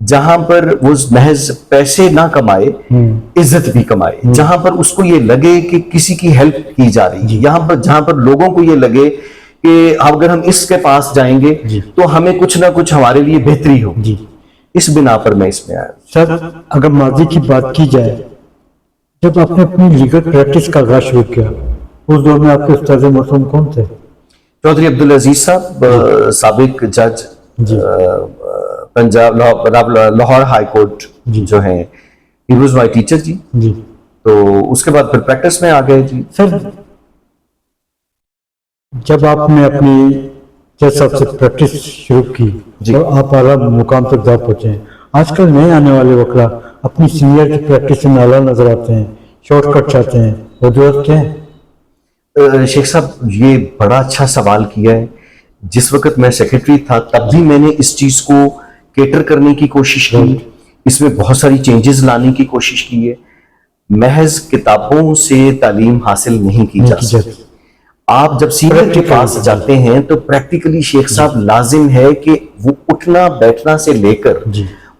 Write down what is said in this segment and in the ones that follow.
جہاں پر وہ محض پیسے نہ کمائے، عزت بھی کمائے، جہاں پر اس کو یہ لگے کہ کسی کی ہیلپ کی جا رہی ہے، یہاں پر جہاں پر لوگوں کو یہ لگے کہ اگر ہم اس کے پاس جائیں گے تو ہمیں کچھ نہ کچھ ہمارے لیے بہتری ہو، اس بنا پر میں اس میں آیا۔ سر اگر ماضی کی بات کی جائے، جب آپ نے اپنی لیگل پریکٹس کا آغاز شروع کیا اس دور میں آپ کے استاد موسوم کون تھے؟ چودھری عبدالعزیز صاحب، سابق جج پنجاب لاہور ہائی کورٹ جو ہیں، ہی واز مائی ٹیچر جی۔ تو اس کے بعد پھر پریکٹس میں آ گئے جی۔ سر جب آپ نے اپنی جج صاحب سے پریکٹس شروع کی تو آپ اعلیٰ مقام تک جا پہنچے ہیں۔ آج کل نئے آنے والے وکلا اپنی سینئر کی پریکٹس سے نالا نظر آتے ہیں، شارٹ کٹ چاہتے ہیں، وہ درست ہے؟ شیخ صاحب یہ بڑا اچھا سوال کیا ہے۔ جس وقت میں سیکرٹری تھا تب بھی میں نے اس چیز کو کیٹر کرنے کی کوشش کی، اس میں بہت ساری چینجز لانے کی کوشش کی ہے۔ محض کتابوں سے تعلیم حاصل نہیں کی جا سکتی۔ آپ جب سینئر کے پاس جاتے ہیں تو پریکٹیکلی شیخ صاحب لازم ہے کہ وہ اٹھنا بیٹھنا سے لے کر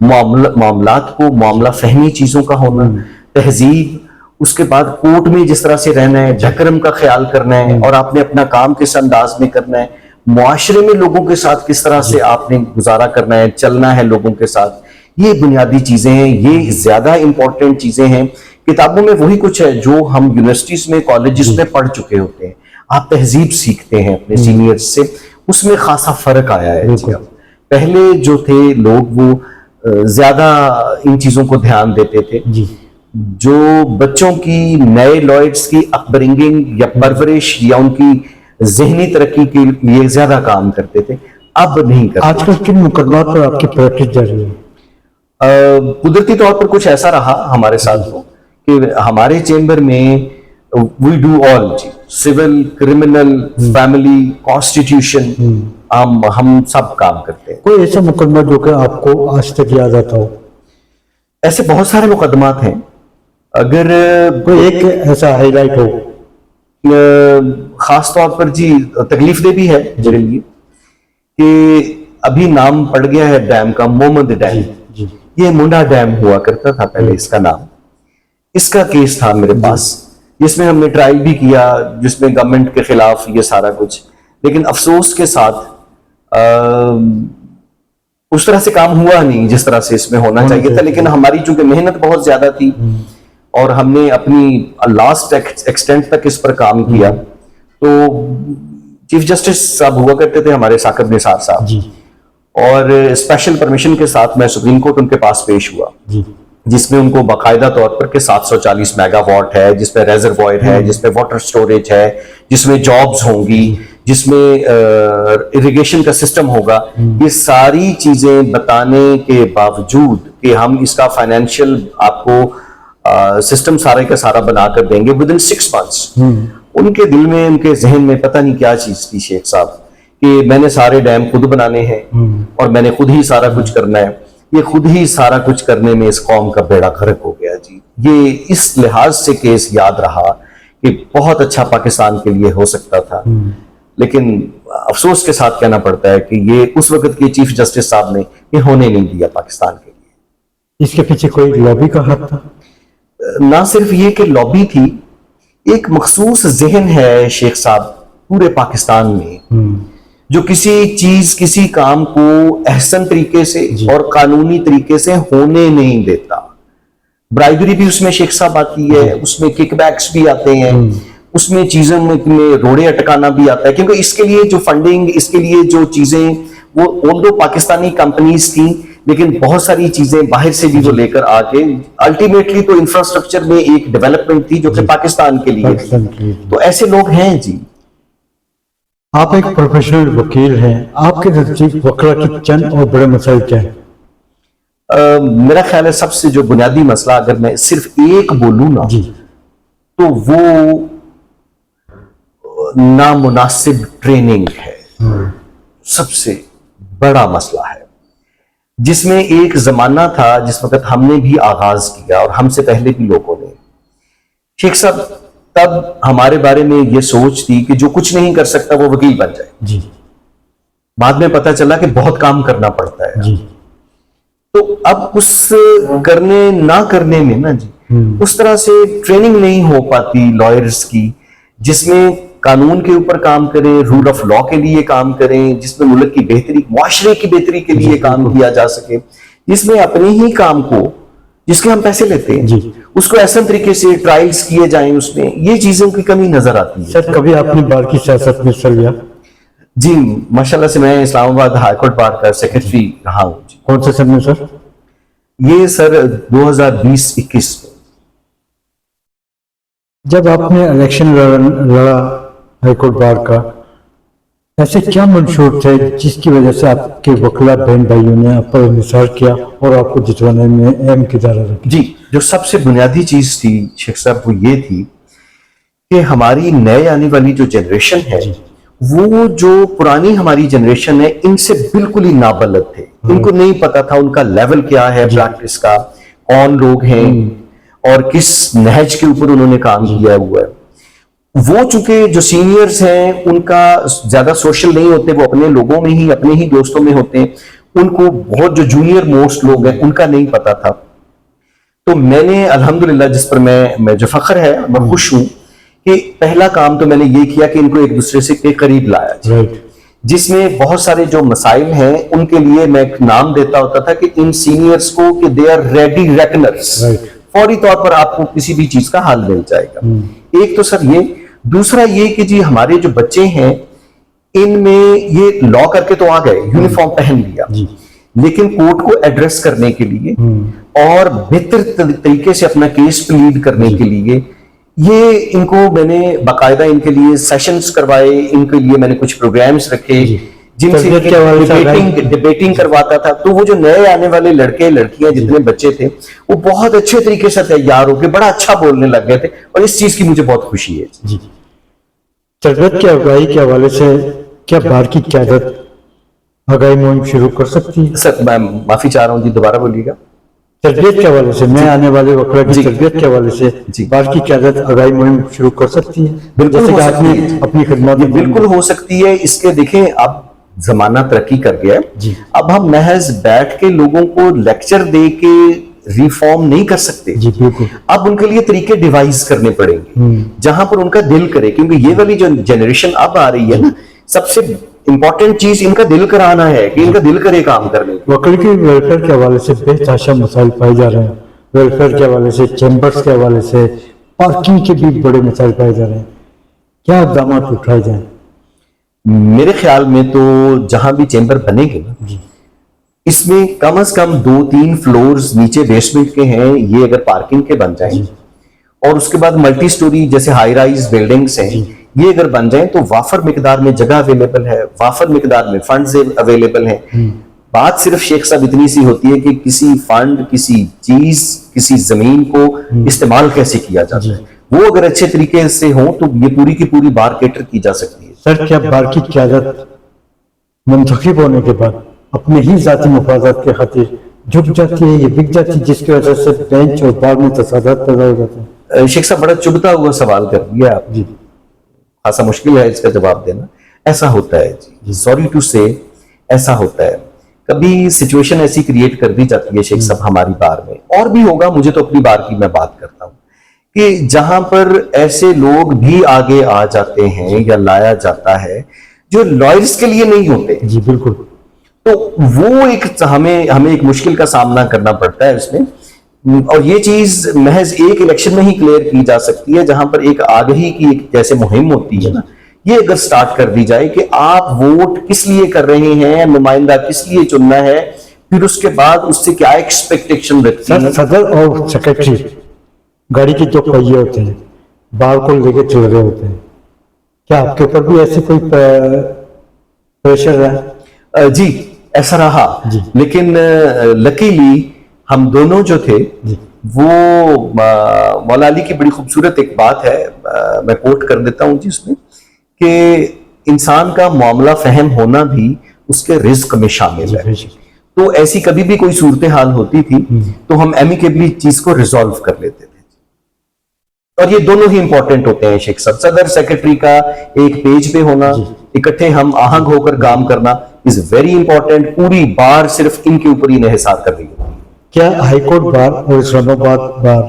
معاملات کو، معاملہ فہمی چیزوں کا ہونا، تہذیب، اس کے بعد کورٹ میں جس طرح سے رہنا ہے، ڈھکرم کا خیال کرنا ہے، اور آپ نے اپنا کام کس انداز میں کرنا ہے، معاشرے میں لوگوں کے ساتھ کس طرح سے آپ نے گزارا کرنا ہے، چلنا ہے لوگوں کے ساتھ، یہ بنیادی چیزیں ہیں، یہ زیادہ امپورٹنٹ چیزیں ہیں۔ کتابوں میں وہی کچھ ہے جو ہم یونیورسٹیز میں، کالجز میں پڑھ چکے ہوتے ہیں۔ آپ تہذیب سیکھتے ہیں اپنے سینئرز سے، اس میں خاصا فرق آیا ہے جی۔ پہلے جو تھے لوگ وہ زیادہ ان چیزوں کو دھیان دیتے تھے، جو بچوں کی نئے لائٹس کی اپبرنگنگ یا پرورش یا ان کی ذہنی ترقی کے لیے زیادہ کام کرتے تھے، اب نہیں کرتے۔ آج کل کن مقدمات پر آپ کی پریکٹس جاری ہے؟ قدرتی طور پر کچھ ایسا رہا ہمارے ساتھ کہ ہمارے چیمبر میں وی ڈو آل جی، سول، کرمنل، فیملی، کانسٹیٹیوشن، ہم سب کام کرتے ہیں۔ کوئی ایسا مقدمہ جو کہ آپ کو آج تک یاد آتا ہو؟ ایسے بہت سارے مقدمات ہیں، اگر کوئی ایک ایسا ہائی لائٹ ہو؟ خاص طور پر جی تکلیف دہ بھی ہے میرے لیے کہ ابھی نام پڑ گیا ہے ڈیم کا، مومند ڈیم۔ یہ منڈا ڈیم ہوا کرتا تھا پہلے، اس کا نام، اس کا کیس تھا میرے پاس، جس میں ہم نے ٹرائل بھی کیا، جس میں گورنمنٹ کے خلاف یہ سارا کچھ، لیکن افسوس کے ساتھ اس طرح سے کام ہوا نہیں جس طرح سے اس میں ہونا چاہیے تھا۔ لیکن ہماری چونکہ محنت بہت زیادہ تھی اور ہم نے اپنی لاسٹ ایکسٹینٹ تک اس پر کام کیا، تو چیف جسٹس صاحب ہوا کرتے تھے ہمارے ثاقب نثار صاحب، اور اسپیشل پرمیشن کے ساتھ میں سپریم کورٹ ان کے پاس پیش ہوا، جس میں ان کو باقاعدہ طور پر کہ 740 میگا واٹ ہے، جس میں ریزروائر ہے، جس میں واٹر سٹوریج ہے، جس میں جابز ہوں گی، جس میں اریگیشن کا سسٹم ہوگا، یہ ساری چیزیں بتانے کے باوجود کہ ہم اس کا فائنینشیل آپ کو سسٹم سارے کا سارا بنا کر دیں گے ودن 6 months، ان کے دل میں، ان کے ذہن میں پتہ نہیں کیا چیز تھی شیخ صاحب کہ میں نے سارے ڈیم خود بنانے ہیں اور میں نے خود ہی سارا کچھ کرنا ہے۔ یہ خود ہی سارا کچھ کرنے میں اس قوم کا بیڑا غرق ہو گیا جی۔ یہ اس لحاظ سے کیس یاد رہا کہ بہت اچھا پاکستان کے لیے ہو سکتا تھا، لیکن افسوس کے ساتھ کہنا پڑتا ہے کہ یہ اس وقت کے چیف جسٹس صاحب نے یہ ہونے نہیں دیا پاکستان کے لیے۔ اس کے پیچھے کوئی لابی کا ہاتھ تھا؟ نہ صرف یہ کہ لابی تھی، ایک مخصوص ذہن ہے شیخ صاحب پورے پاکستان میں جو کسی چیز، کسی کام کو احسن طریقے سے اور قانونی طریقے سے ہونے نہیں دیتا۔ برائبری بھی اس میں شیخ صاحب آتی ہے، اس میں کک بیکس بھی آتے ہیں، اس میں چیزوں میں روڑے اٹکانا بھی آتا ہے، کیونکہ اس کے لیے جو فنڈنگ، اس کے لیے جو چیزیں، وہ اولدو پاکستانی کمپنیز تھیں، لیکن بہت ساری چیزیں باہر سے بھی وہ لے کر آ کے الٹیمیٹلی تو انفراسٹرکچر میں ایک ڈیولپمنٹ تھی جو کہ پاکستان کے لیے تھی۔ تو ایسے لوگ ہیں جی۔ آپ ایک پروفیشنل وکیل ہیں، آپ کے نزدیک وکلا کی چند اور بڑے مسائل کیا ہیں؟ میرا خیال ہے سب سے جو بنیادی مسئلہ اگر میں صرف ایک بولوں نا تو وہ نامناسب ٹریننگ ہے، سب سے بڑا مسئلہ ہے، جس میں ایک زمانہ تھا جس وقت ہم نے بھی آغاز کیا اور ہم سے پہلے بھی لوگوں نے، شیخ صاحب تب ہمارے بارے میں یہ سوچ تھی کہ جو کچھ نہیں کر سکتا وہ وکیل بن جائے۔ بعد میں پتہ چلا کہ بہت کام کرنا پڑتا ہے، تو اب اس کرنے نہ کرنے میں نا جی اس طرح سے ٹریننگ نہیں ہو پاتی لائرز کی، جس میں قانون کے اوپر کام کریں، رول آف لا کے لیے کام کریں، جس میں ملک کی بہتری، معاشرے کی بہتری کے لیے کام کیا جا سکے، جس میں اپنے ہی کام کو، جس کے ہم پیسے لیتے ہیں، اس کو ایسا طریقے سے ٹرائلز کیے جائیں، اس میں یہ چیزوں کی کمی نظر آتی ہے۔ سر کبھی آپ نے بار کی سیاست میں حصہ لیا؟ جی ماشاءاللہ سے میں اسلام آباد ہائی کورٹ بار کا سیکرٹری رہا ہوں جی۔ کون سے سن میں سر؟ یہ سر 2020-21 میں۔ جب آپ نے الیکشن لڑا ہائی کورٹ بار کا، ایسے کیا منشور تھے جس کی وجہ سے آپ کے وکلا بہن بھائیوں نے آپ پر انحصار کیا اور آپ کو جتوانے میں اہم کردار ادا کیا؟ جی جو سب سے بنیادی چیز تھی شیخ صاحب وہ یہ تھی کہ ہماری نئے آنے والی جو جنریشن ہے وہ جو پرانی ہماری جنریشن ہے ان سے بالکل ہی نابلد تھے، ان کو نہیں پتا تھا ان کا لیول کیا ہے پریکٹس کا، کون لوگ ہیں اور کس نہج کے اوپر انہوں نے کام کیا ہوا ہے۔ وہ چونکہ جو سینئرز ہیں ان کا زیادہ سوشل نہیں ہوتے، وہ اپنے لوگوں میں ہی اپنے ہی دوستوں میں ہوتے ہیں، ان کو بہت جو جونیئر موسٹ لوگ ہیں ان کا نہیں پتا تھا۔ تو میں نے الحمدللہ جس پر میں جو فخر ہے میں خوش ہوں کہ پہلا کام تو میں نے یہ کیا کہ ان کو ایک دوسرے سے کے قریب لایا، جس میں بہت سارے جو مسائل ہیں ان کے لیے میں ایک نام دیتا ہوتا تھا کہ ان سینئرز کو کہ دے آر ریڈی ریکنرز، فوری طور پر آپ کو کسی بھی چیز کا حل مل جائے گا۔ ایک تو سر یہ، دوسرا یہ کہ جی ہمارے جو بچے ہیں ان میں یہ لا کر کے تو آ گئے، یونیفارم پہن لیا، لیکن کورٹ کو ایڈریس کرنے کے لیے اور بہتر طریقے سے اپنا کیس پلیڈ کرنے کے لیے یہ ان کو میں نے باقاعدہ ان کے لیے سیشنز کروائے، ان کے لیے میں نے کچھ پروگرامز رکھے جن سے ڈیبیٹنگ کرواتا تھا۔ تو وہ جو نئے آنے والے لڑکے لڑکیاں جتنے بچے تھے وہ بہت اچھے طریقے سے تیار ہو کے بڑا اچھا بولنے لگ گئے تھے، اور اس چیز کی مجھے بہت خوشی ہے۔ جی تربیت کی آگاہی کے حوالے سے کیا بار کی قیادت آگاہی مہم شروع کر سکتی ہے؟ سر میں معافی چاہ رہا ہوں جی، دوبارہ بولیے گا۔ تربیت کے حوالے سے میں آنے والے وکلا کی تربیت کے حوالے سے بار کی قیادت آگاہی مہم شروع کر سکتی ہے؟ بالکل جیسے کہ آپ نے اپنی خدمات میں بالکل ہو سکتی ہے۔ اس کے دیکھیں اب زمانہ ترقی کر گیا ہے، اب ہم محض بیٹھ کے لوگوں کو لیکچر دے کے ریفارم نہیں کر سکتے، جی بالکل، اب ان کے لیے طریقے ڈیوائز کرنے پڑیں گے جہاں پر ان کا دل کرے، کیونکہ یہ والی جو جنریشن اب آ رہی ہے نا، سب سے امپورٹنٹ چیز ان کا دل کرانا ہے کہ ان کا دل کرے کام کرنے کی۔ وکیل کی ویلفیئر کے حوالے سے بے تحاشا مسائل پائے جا رہے ہیں، ویلفیئر کے حوالے سے، چیمبرز کے حوالے سے، پارکنگ کے بھی بڑے مسائل پائے جا رہے ہیں، کیا اقدامات اٹھائے جائیں؟ میرے خیال میں تو جہاں بھی چیمبر بنے گے نا، اس میں کم از کم 2-3 فلورز نیچے بیسمنٹ کے ہیں، یہ اگر پارکنگ کے بن جائیں اور اس کے بعد ملٹی سٹوری جیسے ہائی رائز بلڈنگز ہیں یہ اگر بن جائیں تو وافر مقدار میں جگہ اویلیبل ہے، وافر مقدار میں فنڈز اویلیبل ہیں۔ بات صرف شیخ صاحب اتنی سی ہوتی ہے کہ کسی فنڈ، کسی چیز، کسی زمین کو استعمال کیسے کیا جاتا ہے، وہ اگر اچھے طریقے سے ہوں تو یہ پوری کی پوری بار کیٹر کی جا سکتی ہے۔ سر کیا بار کی قیادت منتخب ہونے کے بعد اپنے ہی ذاتی مفادات کے خاطر جھک جاتی ہے یا بک جاتی ہے، جس کی وجہ سے بینچ اور بار میں تصادمات پیدا ہو جاتے ہیں؟ شیخ صاحب بڑا چبھتا ہوا سوال کر دیا آپ، جی خاصا مشکل ہے اس کا جواب دینا۔ ایسا ہوتا ہے جی، سوری ٹو سے ایسا ہوتا ہے، کبھی سچویشن ایسی کریٹ کر دی جاتی ہے شیخ صاحب ہماری بار میں، اور بھی ہوگا، مجھے تو اپنی بار کی میں بات کرتا ہوں کہ جہاں پر ایسے لوگ بھی آگے آ جاتے ہیں یا لایا جاتا ہے جو لائرز کے لیے نہیں ہوتے، جی بالکل، تو وہ ایک ہمیں ایک مشکل کا سامنا کرنا پڑتا ہے اس میں، اور یہ چیز محض ایک الیکشن میں ہی کلیئر کی جا سکتی ہے جہاں پر ایک آگہی کی ایک جیسے مہم ہوتی ہے نا، یہ اگر سٹارٹ کر دی جائے کہ آپ ووٹ کس لیے کر رہے ہیں، نمائندہ کس لیے چننا ہے، پھر اس کے بعد اس سے کیا ایکسپیکٹیشن رکھتی ہے۔ صدر اور سیکرٹری گاڑی کے جو پہیے ہوتے ہیں بار کو لے کے چل رہے ہوتے ہیں، کیا آپ کے اوپر بھی ایسے کوئی پریشر ہے؟ جی ایسا رہا، لیکن لکیلی ہم دونوں جو تھے وہ مولا علی کی بڑی خوبصورت ایک بات ہے، میں کوٹ کر دیتا ہوں جس میں کہ انسان کا معاملہ فہم ہونا بھی اس کے رزق میں شامل ہے، تو ایسی کبھی بھی کوئی صورتحال ہوتی تھی تو ہم ایمیکیبلی چیز کو ریزالو کر لیتے تھے، اور یہ دونوں ہی امپورٹنٹ ہوتے ہیں شیخ صاحب۔ صدر سیکرٹری کا ایک پیج پہ ہونا، اکٹھے ہم آہنگ ہو کر کام کرنا از ویری امپورٹنٹ، پوری بار صرف ان کے اوپر ہی انحصار کر رہی ہے۔ کیا ہائی کورٹ بار اور اسلام آباد بار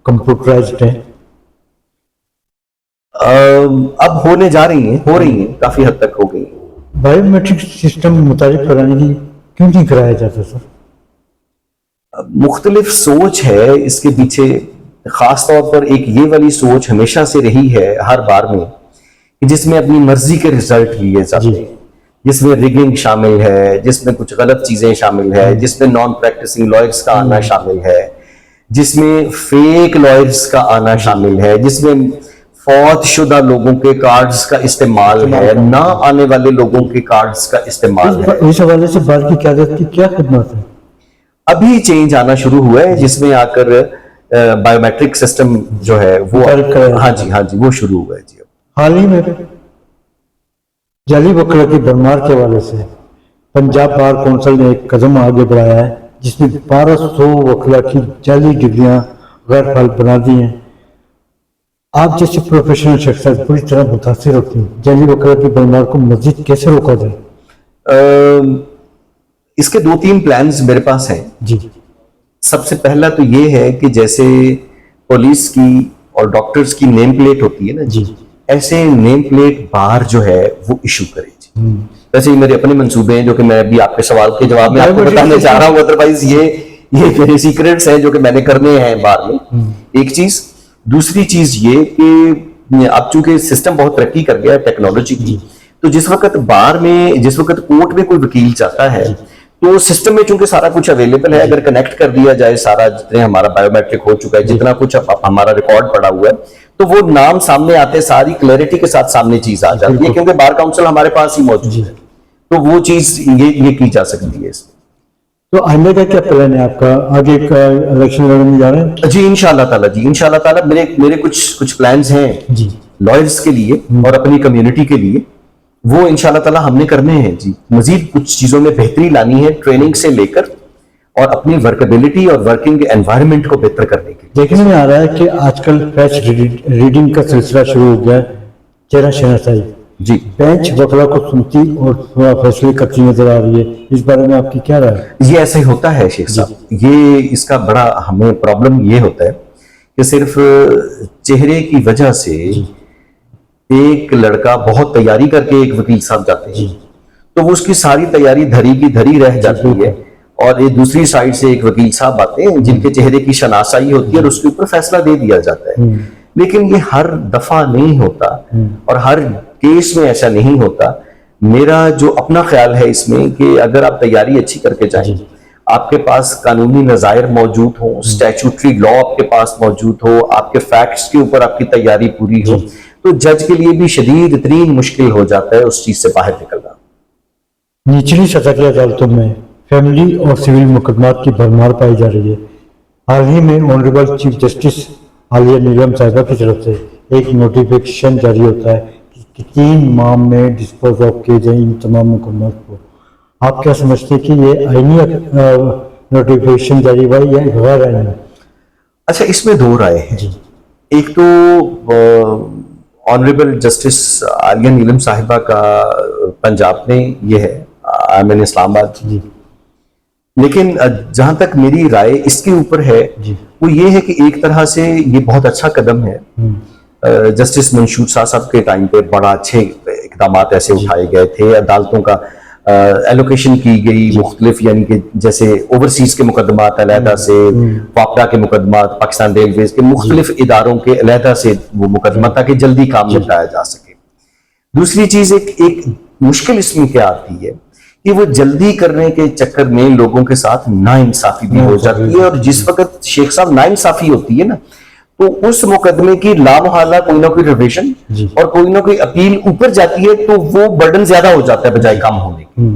کمپیوٹرائزڈ ہیں؟ اب ہونے جا رہی ہیں، ہو رہی ہیں، کافی حد تک ہو گئی ہیں۔ بایو میٹرک سسٹم متعارف کرانے کی کیوں نہیں کرایا جاتا سر؟ مختلف سوچ ہے اس کے پیچھے، خاص طور پر ایک یہ والی سوچ ہمیشہ سے رہی ہے ہر بار میں، کہ جس میں اپنی مرضی کے رزلٹ لیے جاتے ہیں، جس میں ریگنگ شامل ہے، جس میں کچھ غلط چیزیں شامل ہے، جس میں نان پریکٹسنگ لائرز کا آنا شامل ہے، جس میں فیک لائرز کا آنا شامل ہے، جس میں فوت شدہ لوگوں کے کارڈز کا استعمال ہے، نہ آنے والے لوگوں کے کارڈز کا استعمال ہے۔ اس حوالے سے بار کی قیادت کی کیا خدمات ہیں؟ ابھی چینج آنا شروع ہوا ہے جس میں آ کر بایو میٹرک سسٹم جو ہے وہ، ہاں جی وہ شروع ہوا ہے جی۔ حال ہی میں جعلی وکلا کی بھرمار کے حوالے سے پنجاب بار کونسل نے ایک قدم آگے بڑھایا ہے جس میں 1200 وکلا کی جعلی ڈگریاں غیر فعال بنا دی ہیں۔ آپ جیسے پروفیشنل شخصیت پوری طرح متاثر ہوتی ہیں، جعلی وکلا کی بھرمار کو مزید کیسے روکا جائے؟ اس کے 2-3 پلانز میرے پاس ہیں جی۔ سب سے پہلا تو یہ ہے کہ جیسے پولیس کی اور ڈاکٹرز کی نیم پلیٹ ہوتی ہے نا جی، ایسے نیم پلیٹ بار جو ہے وہ ایشو کرے جی۔ ویسے یہ میرے اپنے منصوبے ہیں جو کہ میں ابھی آپ کے سوال کے جواب میں آپ کو بتانے چاہ رہا ہوں، ادروائز یہ میرے سیکرٹس ہیں جو کہ میں نے کرنے ہیں بار میں، ایک چیز۔ دوسری چیز یہ کہ اب چونکہ سسٹم بہت ترقی کر گیا ہے ٹیکنالوجی کی، تو جس وقت بار میں، جس وقت کورٹ میں کوئی وکیل چاہتا ہے تو سسٹم میں چونکہ سارا کچھ اویلیبل ہے، اگر کنیکٹ کر دیا جائے سارا، جتنے ہمارا بایو میٹرک ہو چکا ہے، جتنا کچھ ہمارا ریکارڈ پڑا ہوا ہے، تو وہ نام سامنے آتے ساری کلیئرٹی کے ساتھ سامنے چیز آ جاتی ہے، کیونکہ بار کاؤنسل ہمارے پاس ہی موجود ہے، تو وہ چیز یہ کی جا سکتی ہے اس میں۔ تو آئندہ کا کیا پلان ہے آپ کا؟ آگے الیکشن لڑنے جا رہے ہیں؟ جی انشاءاللہ تعالیٰ میرے کچھ پلانز ہیں جی، لائرز کے لیے اور اپنی کمیونٹی کے لیے، وہ انشاءاللہ تعالیٰ ہم نے کرنے ہیں جی۔ مزید کچھ چیزوں میں بہتری لانی ہے، ٹریننگ سے لے کر اور اپنی ورکیبلٹی اور ورکنگ انوائرمنٹ کو بہتر کرنے کے لیے۔ دیکھنے میں آ رہا ہے کہ آج کل پیچ ریڈنگ کا سلسلہ شروع ہو گیا ہے، چہرہ شناسائی جی بینچ وکلا کو سنتی اور فیصلے کرتی نظر آ رہی ہے، اس بارے میں آپ کی کیا رائے ہے؟ یہ ایسے ہوتا ہے شیخ صاحب، یہ اس کا بڑا ہمیں پرابلم یہ ہوتا ہے کہ صرف چہرے کی وجہ سے ایک لڑکا بہت تیاری کر کے ایک وکیل صاحب جاتے ہیں تو وہ اس کی ساری تیاری دھری کی دھری رہ جاتی ہے، اور ایک دوسری سائڈ سے ایک وکیل صاحب آتے ہیں جن کے چہرے کی شناسائی ہوتی ہے اور اس کے اوپر فیصلہ دے دیا جاتا ہے۔ لیکن یہ ہر دفعہ نہیں ہوتا اور ہر کیس میں ایسا نہیں ہوتا۔ میرا جو اپنا خیال ہے اس میں کہ اگر آپ تیاری اچھی کر کے جائیں، آپ کے پاس قانونی نظائر موجود ہوں، اسٹیچوٹری لا آپ کے پاس موجود ہو، آپ کے فیکٹس کے اوپر آپ کی تیاری پوری ہو، تو جج کے لیے بھی شدید ترین مشکل ہو جاتا ہے اس چیز سے باہر نکلنا۔ نچلی سطح کی عدالتوں میں فیملی اور سول مقدمات کی بھرمار پائی جا رہی ہے۔ حال ہی میں آنریبل چیف جسٹس عالیہ نیلم صاحبہ کی طرف سے ایک نوٹیفیکیشن جاری ہوتا ہے کہ 3 ماہ میں ڈسپوز آف کیے جائیں ان تمام مقدمات کو۔ آپ کیا سمجھتے ہیں کہ یہ آئینی نوٹیفیکیشن جاری ہوا یا غیر آئینی؟ اچھا، اس میں 2 رائے ہیں۔ ایک تو آنریبل جسٹس عالیہ نیلم صاحبہ کا پنجاب میں یہ ہے، آئی ایم اسلام آباد، لیکن جہاں تک میری رائے اس کے اوپر ہے وہ یہ ہے کہ ایک طرح سے یہ بہت اچھا قدم ہے۔ جسٹس منشور صاحب کے ٹائم پہ بڑا اچھے اقدامات ایسے اٹھائے گئے تھے، عدالتوں کا ایلوکیشن کی گئی مختلف، یعنی کہ جیسے اوورسیز کے مقدمات علیحدہ سے، واپڈا کے مقدمات، پاکستان ریلویز کے مختلف اداروں کے علیحدہ سے وہ مقدمہ، تاکہ جلدی کام نپٹایا جا سکے۔ دوسری چیز ایک مشکل اس میں کیا آتی ہے کہ وہ جلدی کرنے کے چکر میں لوگوں کے ساتھ ناانصافی بھی ہو جاتی ہے، اور جس وقت شیخ صاحب ناانصافی ہوتی ہے نا تو اس مقدمے کی لامحالہ کوئی نہ کوئی ریویژن اور کوئی نہ کوئی اپیل اوپر جاتی ہے، تو وہ برڈن زیادہ ہو جاتا ہے بجائے کم ہونے کے۔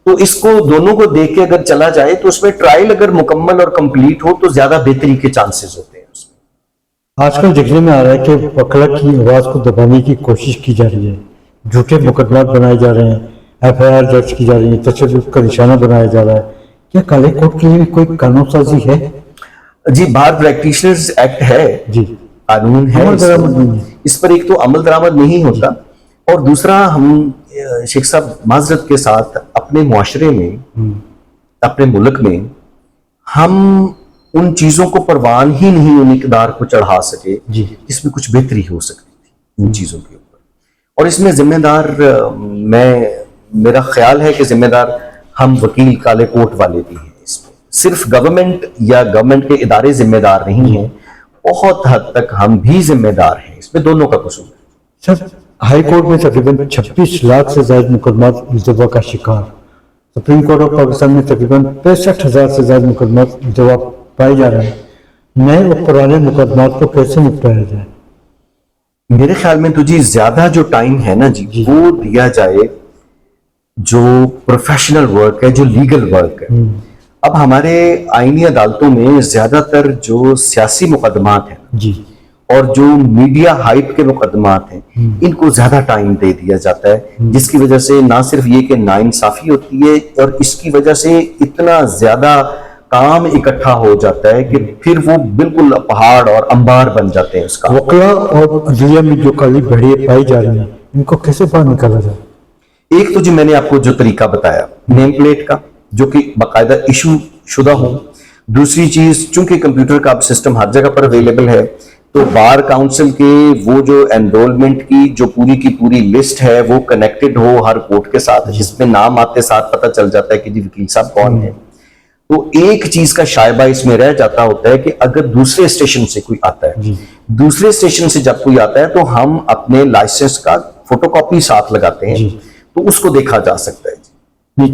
تو اس کو دونوں کو دیکھ کے اگر چلا جائے تو اس میں ٹرائل اگر مکمل اور کمپلیٹ ہو تو زیادہ بہتری کے چانسز ہوتے ہیں اس میں۔ آج کل دیکھنے میں آ رہا ہے کہ وکلا کی آواز کو دبانے کی کوشش کی جا رہی ہے، جھوٹے مقدمات بنائے جا رہے ہیں، ایف آئی آر درج کی جا رہی ہے، تشدد کا نشانہ بنایا جا رہا ہے۔ کیا کالے کوٹ کے لیے کوئی قانون سازی ہے؟ جی، بار پریکٹیشنرز ایکٹ ہے، قانون ہے، اس پر ایک تو عمل درآمد نہیں ہوتا، اور دوسرا ہم شیخ صاحب معذرت کے ساتھ اپنے معاشرے میں، اپنے ملک میں ہم ان چیزوں کو پروان ہی نہیں ان اقدار کو چڑھا سکے جی جس میں کچھ بہتری ہو سکتی تھی ان چیزوں کے اوپر. اور اس میں ذمہ دار میرا خیال ہے کہ ذمہ دار ہم وکیل کالے کوٹ والے بھی ہیں. اس میں صرف گورنمنٹ یا گورنمنٹ کے ادارے ذمہ دار نہیں ہیں, بہت حد تک ہم بھی ذمہ دار ہیں. اس میں دونوں کا قصور ہے. سر ہائی کورٹ میں تقریباً 26 لاکھ سے زائد مقدمات التوا کا شکار. سپریم کورٹ آف پاکستان میں تقریباً 65,000 سے زائد مقدمات التوا پائے جا رہے ہیں. نئے اور پرانے مقدمات کو کیسے نپٹایا جائے؟ میرے خیال میں تو جی زیادہ جو ٹائم ہے نا جی وہ دیا جائے جو پروفیشنل ورک ہے, جو لیگل ورک ہے. اب ہمارے آئینی عدالتوں میں زیادہ تر جو سیاسی مقدمات ہیں جی اور جو میڈیا ہائپ کے مقدمات ہیں ان کو زیادہ ٹائم دے دیا جاتا ہے, جس کی وجہ سے نہ صرف یہ کہ ناانصافی ہوتی ہے, اور اس کی وجہ سے اتنا زیادہ کام اکٹھا ہو جاتا ہے کہ پھر وہ بالکل پہاڑ اور انبار بن جاتے ہیں اس کا. وکلا اور عدلیہ میں جو کالی بھیڑیاں پائی جا رہی ہیں ان کو کیسے باہر نکالا جائے؟ ایک تو جی میں نے آپ کو جو طریقہ بتایا نیم پلیٹ کا, جو کہ باقاعدہ ایشو شدہ ہو. دوسری چیز, چونکہ کمپیوٹر کا اب سسٹم ہر جگہ پر اویلیبل ہے, تو بار کاؤنسل کے وہ جو انرولمنٹ کی جو پوری کی پوری لسٹ ہے وہ کنیکٹڈ ہو ہر کورٹ کے ساتھ, جس میں نام آتے ساتھ پتہ چل جاتا ہے کہ جی وکیل صاحب کون ہے. تو ایک چیز کا شائبہ اس میں رہ جاتا ہوتا ہے کہ اگر دوسرے اسٹیشن سے کوئی آتا ہے, دوسرے اسٹیشن سے جب کوئی آتا ہے تو ہم اپنے لائسنس کا فوٹو کاپی ساتھ لگاتے ہیں, تو اس کو دیکھا جا سکتا ہے.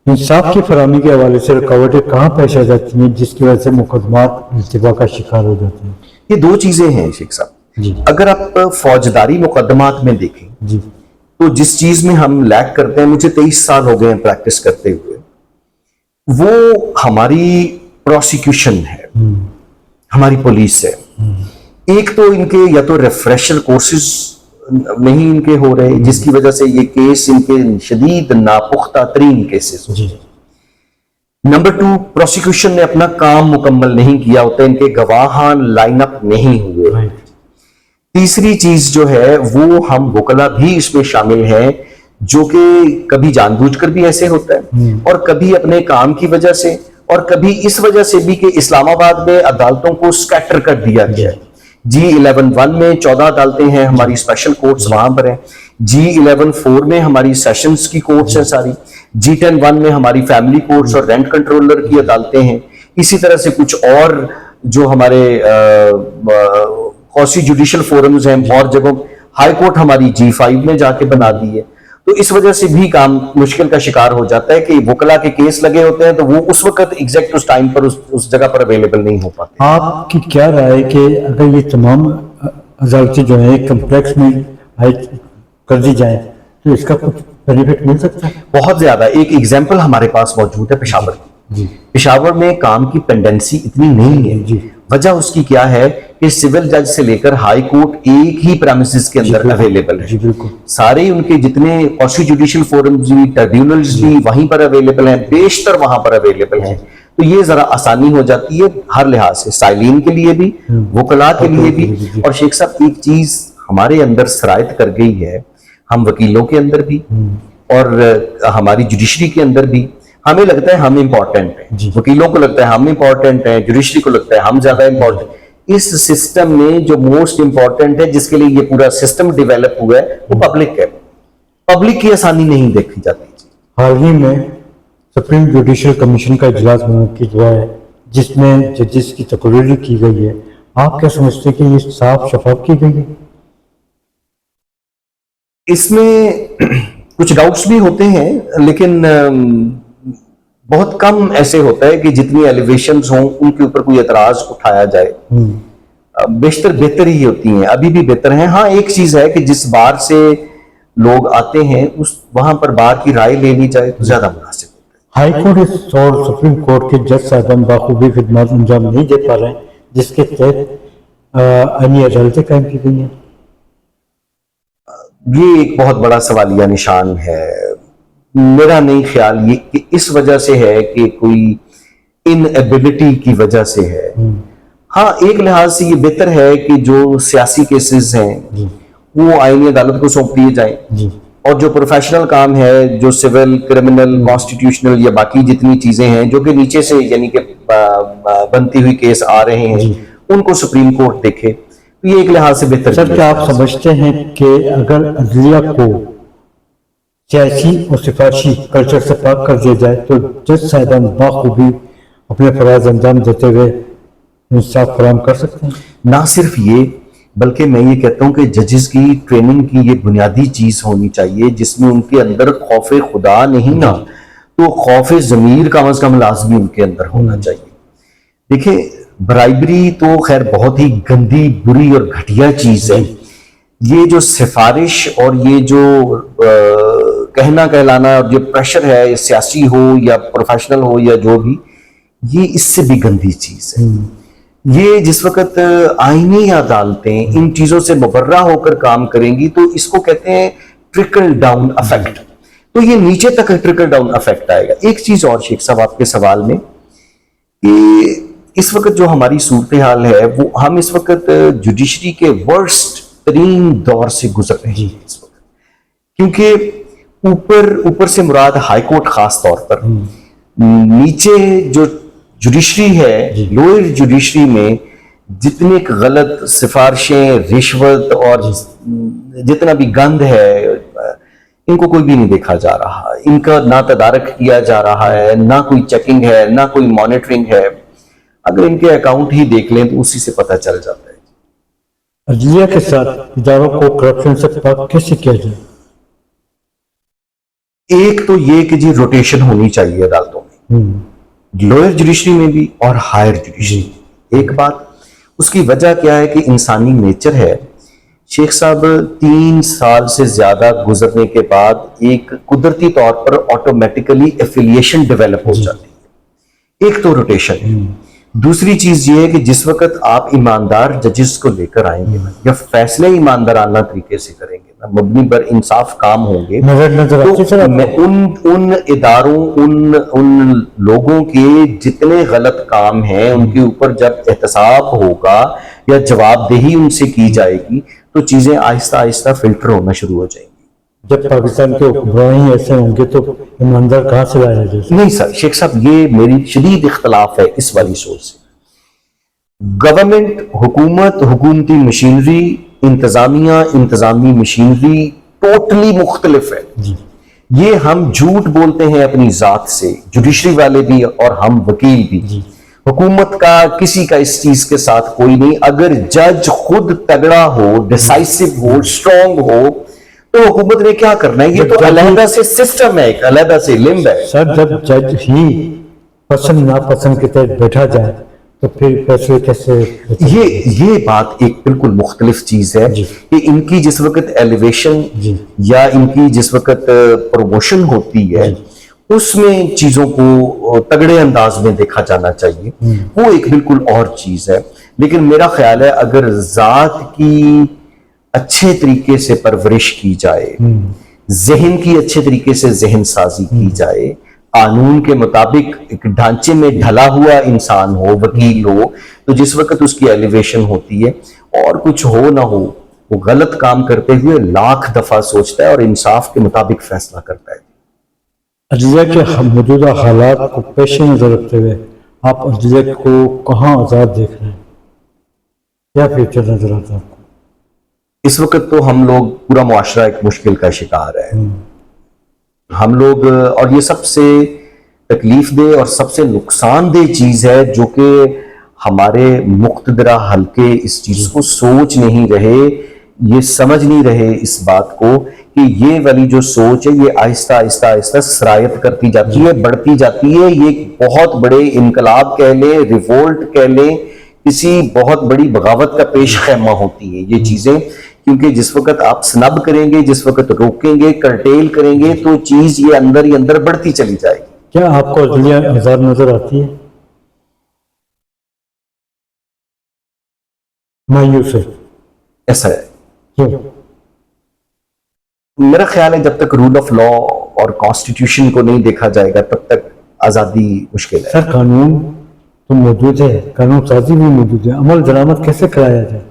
انصاف کی فراہمی کے حوالے سے رکاوٹیں کہاں پیش آ جاتی ہیں جس کی وجہ سے مقدمات التوا کا شکار ہو جاتے ہیں؟ یہ دو چیزیں ہیں شیخ صاحب. اگر آپ فوجداری مقدمات میں دیکھیں تو جس چیز میں ہم لیک کرتے ہیں, مجھے 23 سال ہو گئے ہیں پریکٹس کرتے ہوئے, وہ ہماری پروسیکیوشن ہے, ہماری پولیس ہے. ایک تو ان کے یا تو ریفریشر کورسز نہیں ان کے ہو رہے, جس کی وجہ سے یہ کیس ان کے شدید ناپختہ ترین کیسز. نمبر 2, پروسیکیوشن نے اپنا کام مکمل نہیں کیا ہوتا, ان کے گواہان لائن اپ نہیں ہوئے. تیسری چیز جو ہے وہ ہم وکلا بھی اس میں شامل ہیں, جو کہ کبھی جان بوجھ کر بھی ایسے ہوتا ہے اور کبھی اپنے کام کی وجہ سے, اور کبھی اس وجہ سے بھی کہ اسلام آباد میں عدالتوں کو سکیٹر کر دیا گیا ہے. G11-1 میں 14 عدالتیں ہیں ہماری اسپیشل کورٹس وہاں پر ہیں. G11-4 میں ہماری سیشنز کی کورٹس ہیں ساری. G10-1 میں ہماری فیملی کورٹس اور رینٹ کنٹرولر کی عدالتیں ہیں. اسی طرح سے کچھ اور جو ہمارے قوسی جوڈیشل فورمز ہیں اور جگہوں. ہائی کورٹ ہماری G5 میں جا کے بنا دی ہے. تو اس وجہ سے بھی کام مشکل کا شکار ہو جاتا ہے کہ وکلا کے کیس لگے ہوتے ہیں تو وہ اس وقت ایگزیکٹ اس ٹائم پر اس جگہ پر اویلیبل نہیں ہو پاتے. آپ کی کیا رائے کہ اگر یہ تمام عدالتیں جو ہیں کمپلیکس میں کر دی جائیں تو اس کا کچھ بینیفٹ مل سکتا ہے؟ بہت زیادہ. ایک ایگزامپل ہمارے پاس موجود ہے پشاور کی. پشاور میں کام کی پینڈنسی اتنی نہیں ہے. وجہ اس کی کیا ہے کہ سول جج سے لے کر ہائی کورٹ ایک ہی پریمیسز کے اندر اویلیبل ہے. سارے ان کے جتنے قوسی جوڈیشل فورمز بھی, ٹریبیونلز بھی وہیں پر اویلیبل ہیں, بیشتر وہاں پر اویلیبل ہیں. تو یہ ذرا آسانی ہو جاتی ہے ہر لحاظ سے, سائلین کے لیے بھی, وکلا کے لیے بھی. اور شیخ صاحب ایک چیز ہمارے اندر سرایت کر گئی ہے, ہم وکیلوں کے اندر بھی اور ہماری جوڈیشری کے اندر بھی, ہمیں لگتا ہے ہم امپورٹنٹ ہیں. وکیلوں کو لگتا ہے ہم امپورٹنٹ ہیں, جوڈیشری کو لگتا ہے ہم زیادہ امپورٹنٹ. اس سسٹم میں جو موسٹ امپورٹنٹ ہے, جس کے لیے یہ پورا سسٹم ڈیولپ ہوا ہے, وہ پبلک ہے. پبلک کی آسانی نہیں دیکھی جاتی. حال ہی میں سپریم جوڈیشل کمیشن کا اجلاس منعقد ہوا ہے جس میں ججز کی تقرری کی گئی ہے. آپ کیا سمجھتے ہیں کہ یہ صاف شفاف کی گئی ہے؟ اس میں کچھ ڈاؤٹس بھی ہوتے ہیں, لیکن بہت کم ایسے ہوتا ہے کہ جتنی ایلیویشنز ہوں ان کے اوپر کوئی اعتراض اٹھایا جائے. بیشتر بہتر ہی ہوتی ہیں, ابھی بھی بہتر ہیں. ہاں ایک چیز ہے کہ جس بار سے لوگ آتے ہیں وہاں پر بار کی رائے لے لی جائے تو زیادہ مناسب ہوتا ہے. ہائی کورٹ اور سپریم کورٹ کے جج صاحبان بخوبی خدمات انجام نہیں دے پا رہے ہیں جس کے تحت آئینی عدالتیں قائم کی گئی ہیں. یہ ایک بہت بڑا سوالیہ نشان ہے. میرا نہیں خیال یہ کہ اس وجہ سے ہے کہ کوئی ان ایبلٹی کی وجہ سے ہے. ہاں ایک لحاظ سے یہ بہتر ہے کہ جو سیاسی کیسز ہیں وہ آئینی عدالت کو سونپ دیے جائیں, اور جو پروفیشنل کام ہے, جو سول, کرمنل, کانسٹیٹیوشنل یا باقی جتنی چیزیں ہیں جو کہ نیچے سے یعنی کہ بنتی ہوئی کیس آ رہے ہیں ان کو سپریم کورٹ دیکھے، تو یہ ایک لحاظ سے بہتر سر ہے۔ کیا آپ سمجھتے ہیں کہ اگر عدلیہ کو سیاسی اور سفارشی کلچر سے پاک کر دیا جائے تو جج صاحبان بخوبی اپنے فرائض انجام دیتے ہوئے انصاف فراہم کر سکتے ہیں؟ نہ صرف یہ، بلکہ میں یہ کہتا ہوں کہ ججز کی ٹریننگ کی یہ بنیادی چیز ہونی چاہیے جس میں ان کے اندر خوف خدا نہیں نا تو خوف ضمیر کم از کم لازمی ان کے اندر ہونا چاہیے۔ دیکھیں برائبری تو خیر بہت ہی گندی، بری اور گھٹیا چیز ہے۔ یہ جو سفارش اور یہ جو کہنا کہلانا اور جو پریشر ہے سیاسی ہو یا پروفیشنل ہو یا جو بھی، یہ اس سے بھی گندی چیز ہے۔ یہ جس وقت آئینی عدالتیں ان چیزوں سے مبرہ ہو کر کام کریں گی تو اس کو کہتے ہیں ٹرکل ڈاؤن افیکٹ، تو یہ نیچے تک ٹرکل ڈاؤن افیکٹ آئے گا۔ ایک چیز اور شیخ صاحب آپ کے سوال میں کہ اس وقت جو ہماری صورتحال ہے وہ ہم اس وقت جوڈیشری کے ورسٹ ترین دور سے گزر رہے ہیں اس وقت، کیونکہ اوپر سے مراد ہائی کورٹ خاص طور پر، نیچے جو جوڈیشری ہے لوئر جوڈیشری میں جتنے غلط سفارشیں، رشوت اور جتنا بھی گند ہے ان کو کوئی بھی نہیں دیکھا جا رہا، ان کا نہ تدارک کیا جا رہا ہے، نہ کوئی چیکنگ ہے، نہ کوئی مانیٹرنگ ہے۔ اگر ان کے اکاؤنٹ ہی دیکھ لیں تو اسی سے پتہ چل جاتا ہے۔ عدلیہ کے ساتھ اداروں کو کرپشن سے پاک کیسے کیا جائے؟ ایک تو یہ کہ جی روٹیشن ہونی چاہیے عدالتوں میں، لوئر جوڈیشری میں بھی اور ہائر جوڈیشری میں۔ ایک بات اس کی وجہ کیا ہے کہ انسانی نیچر ہے شیخ صاحب، 3 سال سے زیادہ گزرنے کے بعد ایک قدرتی طور پر آٹومیٹیکلی ایفیلیشن ڈیولپ ہو جاتی ہے۔ ایک تو روٹیشن ہے، دوسری چیز یہ ہے کہ جس وقت آپ ایماندار ججز کو لے کر آئیں گے یا فیصلے ایماندارانہ طریقے سے کریں گے نا، مبنی بر انصاف کام ہوں گے، تو میں ان اداروں ان لوگوں کے جتنے غلط کام ہیں ان کے اوپر جب احتساب ہوگا یا جواب دہی ان سے کی جائے گی تو چیزیں آہستہ آہستہ فلٹر ہونا شروع ہو جائیں گی۔ جب پاکستان کے حکمران ہی ایسے ہوں گے تو ایماندار کہاں سے لایا جائے؟ نہیں سر شیخ صاحب، یہ میری شدید اختلاف ہے اس والی سوچ سے۔ گورنمنٹ، حکومت، حکومتی مشینری، انتظامیہ، انتظامی مشینری ٹوٹلی مختلف ہے۔ یہ ہم جھوٹ بولتے ہیں اپنی ذات سے، جوڈیشری والے بھی اور ہم وکیل بھی۔ حکومت کا کسی کا اس چیز کے ساتھ کوئی نہیں، اگر جج خود تگڑا ہو، ڈیسائسو ہو، اسٹرانگ ہو تو حکومت نے کیا کرنا ہے؟ یہ تو علیحدہ سے سسٹم ہے، ایک علیحدہ سے لمب ہے۔ سر جب جج ہی پسند ناپسند کے تحت بیٹھا جائے تو پھر فیصلے کیسے؟ یہ بات ایک بالکل مختلف چیز ہے کہ ان کی جس وقت ایلیویشن یا ان کی جس وقت پروموشن ہوتی ہے اس میں چیزوں کو تگڑے انداز میں دیکھا جانا چاہیے، وہ ایک بالکل اور چیز ہے۔ لیکن میرا خیال ہے اگر ذات کی اچھے طریقے سے پرورش کی جائے، ذہن کی اچھے طریقے سے ذہن سازی کی جائے، قانون کے مطابق ایک ڈھانچے میں ڈھلا ہوا انسان ہو، وکیل ہو، تو جس وقت اس کی ایلیویشن ہوتی ہے اور کچھ ہو نہ ہو وہ غلط کام کرتے ہوئے لاکھ دفعہ سوچتا ہے اور انصاف کے مطابق فیصلہ کرتا ہے۔ عدلیہ کے موجودہ حالات کو پیش نظر رکھتے ہوئے آپ عدلیہ کو کہاں آزاد دیکھ رہے ہیں؟ کیا فیوچر نظر آتا ہے آپ کو؟ اس وقت تو ہم لوگ پورا معاشرہ ایک مشکل کا شکار ہے، ہم لوگ، اور یہ سب سے تکلیف دہ اور سب سے نقصان دہ چیز ہے جو کہ ہمارے مقتدرہ حلقے اس چیز کو سوچ نہیں رہے، یہ سمجھ نہیں رہے اس بات کو کہ یہ والی جو سوچ ہے یہ آہستہ آہستہ آہستہ سرایت کرتی جاتی ہے، بڑھتی جاتی ہے۔ یہ بہت بڑے انقلاب کہہ لیں، ریوولٹ کہہ لیں، کسی بہت بڑی بغاوت کا پیش خیمہ ہوتی ہیں یہ چیزیں، کیونکہ جس وقت آپ سنب کریں گے، جس وقت روکیں گے، کرٹیل کریں گے تو چیز یہ اندر ہی اندر بڑھتی چلی جائے گی۔ کیا آپ کو عدلیہ آزاد نظر آتی ہے؟ مایوس ہے؟ ایسا ہے، کیوں؟ میرا خیال ہے جب تک رول آف لا اور کانسٹیٹیوشن کو نہیں دیکھا جائے گا تب تک آزادی مشکل ہے۔ سر قانون تو موجود ہے، قانون سازی بھی موجود ہے، عمل درآمد کیسے کرایا جائے؟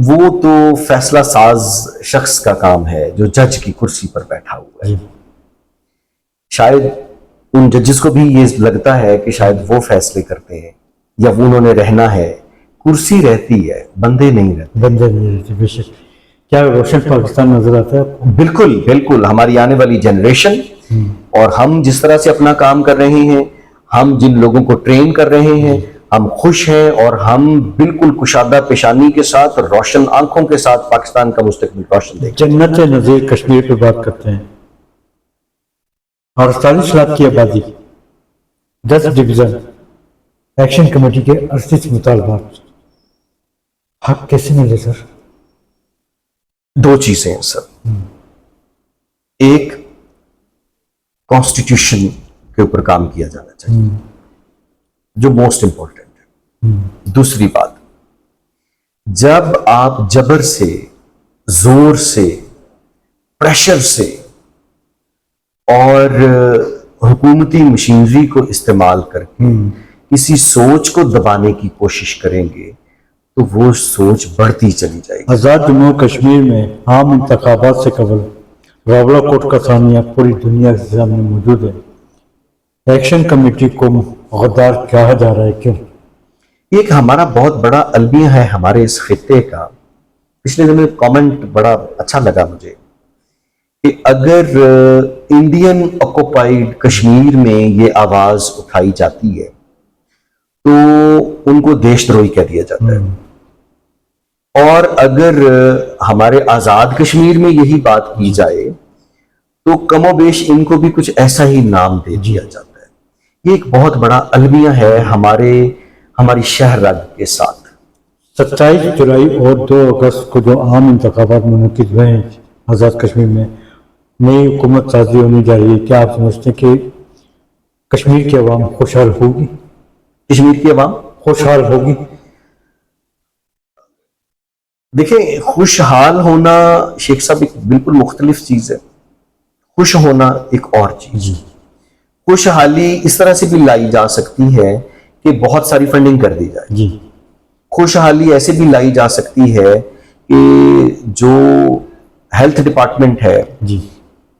وہ تو فیصلہ ساز شخص کا کام ہے جو جج کی کرسی پر بیٹھا ہوا ہے۔ شاید ان ججز کو بھی یہ لگتا ہے کہ شاید وہ فیصلے کرتے ہیں یا وہ انہوں نے رہنا ہے. کرسی رہتی ہے, بندے نہیں رہتے. بندے نہیں رہتے. بے شک. کیا روشن پاکستان نظر آتا ہے آپ کو؟ بالکل بالکل. ہماری آنے والی جنریشن اور ہم جس طرح سے اپنا کام کر رہے ہیں, ہم جن لوگوں کو ٹرین کر رہے ہیں, ہم خوش ہیں اور ہم بالکل کشادہ پیشانی کے ساتھ, روشن آنکھوں کے ساتھ پاکستان کا مستقبل روشن دیکھیں. جنت نظیر کشمیر پہ بات کرتے ہیں. 48 لاکھ کی آبادی, 10 ڈویژن, ایکشن کمیٹی کے 38 مطالبات. حق کیسے ملے سر؟ دو چیزیں ہیں سر. ایک, کانسٹیٹیوشن کے اوپر کام کیا جانا چاہیے جو موسٹ امپورٹنٹ ہے. دوسری بات, جب آپ جبر سے, زور سے, پریشر سے اور حکومتی مشینری کو استعمال کر کے کسی سوچ کو دبانے کی کوشش کریں گے تو وہ سوچ بڑھتی چلی جائے گی. آزاد جموں کشمیر میں عام انتخابات سے قبل راولا کوٹ کا ثانیہ پوری دنیا کے سامنے موجود ہے. ایکشن کمیٹی کو غدار کہا جا رہا ہے, کیوں؟ ایک ہمارا بہت بڑا المیہ ہے ہمارے اس خطے کا. پچھلے دن میں کامنٹ بڑا اچھا لگا مجھے کہ اگر انڈین آکوپائیڈ کشمیر میں یہ آواز اٹھائی جاتی ہے تو ان کو دیش دروہی کہہ دیا جاتا ہے, اور اگر ہمارے آزاد کشمیر میں یہی بات کی جائے تو کم و بیش ان کو بھی کچھ ایسا ہی نام دے دیا جاتا ہے. یہ ایک بہت بڑا المیہ ہے ہماری شہر رگ کے ساتھ. 27 جولائی اور 2 اگست کو جو عام انتخابات منعقد ہوئے ہیں آزاد کشمیر میں, نئی حکومت سازی ہونے جا رہی ہے. کیا آپ سمجھتے ہیں کہ کشمیر کی عوام خوشحال ہوگی؟ کشمیر کی عوام خوشحال ہوگی؟ دیکھیں, خوشحال ہونا شیخ صاحب ایک بالکل مختلف چیز ہے. خوش ہونا ایک اور چیز. خوشحالی اس طرح سے بھی لائی جا سکتی ہے کہ بہت ساری فنڈنگ کر دی جائے. جی. خوشحالی ایسے بھی لائی جا سکتی ہے کہ جو ہیلتھ ڈپارٹمنٹ ہے جی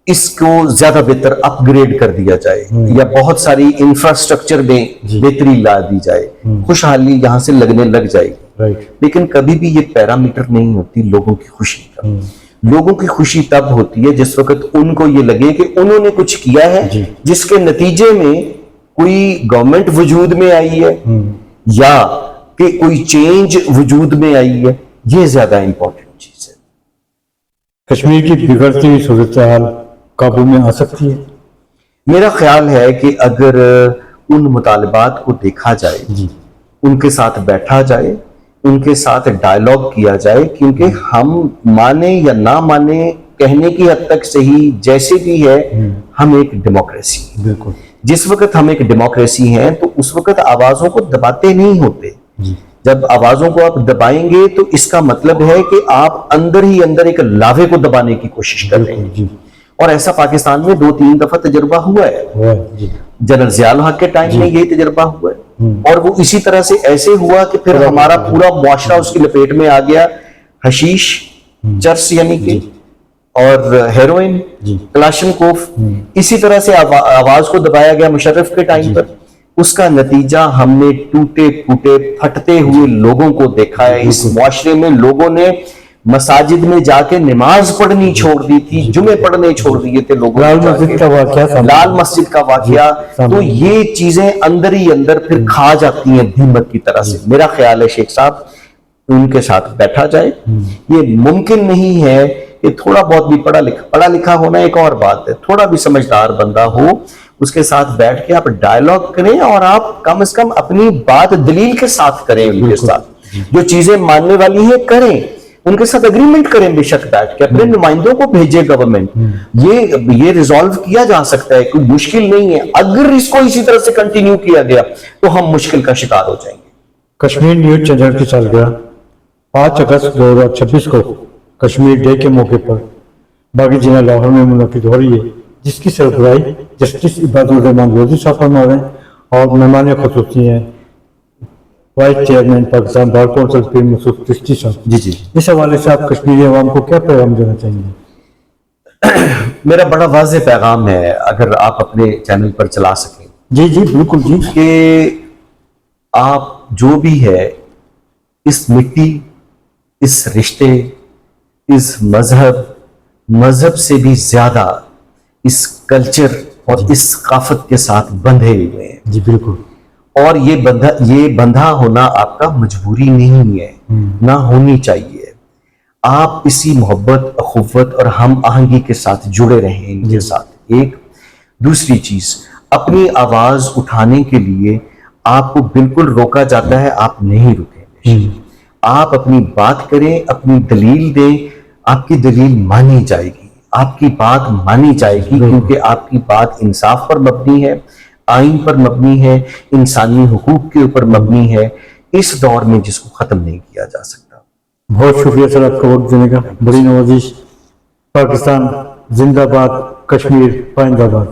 اس کو زیادہ بہتر اپ گریڈ کر دیا جائے یا بہت ساری انفراسٹرکچر میں بہتری لا دی جائے. خوشحالی یہاں سے لگنے لگ جائے گی. لیکن کبھی بھی یہ پیرامیٹر نہیں ہوتی لوگوں کی خوشی کا. لوگوں کی خوشی تب ہوتی ہے جس وقت ان کو یہ لگے کہ انہوں نے کچھ کیا ہے جس کے نتیجے میں کوئی گورنمنٹ وجود میں آئی ہے یا کہ کوئی چینج وجود میں آئی ہے. یہ زیادہ امپورٹنٹ چیز ہے. کشمیر کی بگڑتی ہوئی صورتحال قابو میں آ سکتی ہے؟ میرا خیال ہے کہ اگر ان مطالبات کو دیکھا جائے, ان کے ساتھ بیٹھا جائے, ان کے ساتھ ڈائیلاگ کیا جائے, کیونکہ ہم مانے یا نہ مانے کہنے کی حد تک صحیح جیسے بھی ہے, ہم ایک ڈیموکریسی ہیں. بالکل. جس وقت ہم ایک ڈیموکریسی ہیں تو اس وقت آوازوں کو دباتے نہیں ہوتے. جب آوازوں کو آپ دبائیں گے تو اس کا مطلب ہے کہ آپ اندر ہی اندر ایک لاوے کو دبانے کی کوشش کر رہے ہیں. اور ایسا پاکستان میں 2-3 دفعہ تجربہ ہوا ہے. جنرل ضیاء الحق کے ٹائم میں یہ تجربہ ہوا ہے, اور وہ اسی طرح سے ایسے ہوا کہ پھر ہمارا پورا معاشرہ اس کی لپیٹ میں آ گیا. حشیش, چرس یعنی کہ, اور ہیروئن, کلاشنکوف, اسی طرح سے آواز کو دبایا گیا مشرف کے ٹائم پر. اس کا نتیجہ ہم نے ٹوٹے پھوٹے پھٹتے ہوئے لوگوں کو دیکھا ہے. اس معاشرے میں لوگوں نے مساجد میں جا کے نماز پڑھنی چھوڑ دی تھی, جمعے پڑھنے چھوڑ دیے تھے لوگوں نے. لال مسجد کا واقعہ, تو یہ چیزیں اندر ہی اندر پھر کھا جاتی ہیں دیمک کی طرح سے. میرا خیال ہے شیخ صاحب ان کے ساتھ بیٹھا جائے. یہ ممکن نہیں ہے کہ تھوڑا بہت بھی پڑھا لکھا ہونا ایک اور بات ہے, تھوڑا بھی سمجھدار بندہ ہو اس کے ساتھ بیٹھ کے آپ ڈائیلاگ کریں اور آپ کم از کم اپنی بات دلیل کے ساتھ کریں. ان کے ساتھ جو چیزیں ماننے والی ہیں کریں, ان کے ساتھ اگریمنٹ کریں. بے شک بیٹھ کے اپنے نمائندوں کو بھیجے گورنمنٹ. یہ ریزالو کیا جا سکتا ہے, کوئی مشکل نہیں ہے. اگر اس کو اسی طرح سے کنٹینیو کیا گیا تو ہم مشکل کا شکار ہو جائیں گے. کشمیر نیوز چینل کی سالگرہ 5 اگست 2026 کو کشمیر ڈے کے موقع پر باغی جناح لاہور میں منعقد ہو رہی ہے, جس کی سربراہی جسٹس عباد الرحمان لودھی صاحب فرما رہے ہیں, اور مہمان خصوصی ہیں vice chairman Pakistan bar council Pir Masood Chishti sahib. جی اس حوالے سے آپ کشمیری عوام کو کیا پیغام دینا چاہیں گے؟ میرا بڑا واضح پیغام ہے، اگر آپ اپنے چینل پر چلا سکیں، جی جی بالکل جی. کہ آپ جو بھی ہے اس مٹی، اس رشتے، اس مذہب سے بھی زیادہ اس کلچر اور اس ثقافت کے ساتھ بندھے ہوئے ہیں. جی بالکل. اور یہ بندھا ہونا آپ کا مجبوری نہیں ہے، نہ ہونی چاہیے. آپ اسی محبت، اخوت اور ہم آہنگی کے ساتھ جڑے رہیں ان کے ساتھ. ایک دوسری چیز، اپنی آواز اٹھانے کے لیے آپ کو بالکل روکا جاتا ہے، آپ نہیں رکیں. آپ اپنی بات کریں، اپنی دلیل دیں، آپ کی دلیل مانی جائے گی، آپ کی بات مانی جائے گی، کیونکہ آپ کی بات انصاف پر مبنی ہے، آئین پر مبنی ہے، انسانی حقوق کے اوپر مبنی ہے، اس دور میں جس کو ختم نہیں کیا جا سکتا. بہت شکریہ سر آپ کا وقت دینے کا. بڑی نوازش. پاکستان زندہ باد، کشمیر پائندہ باد.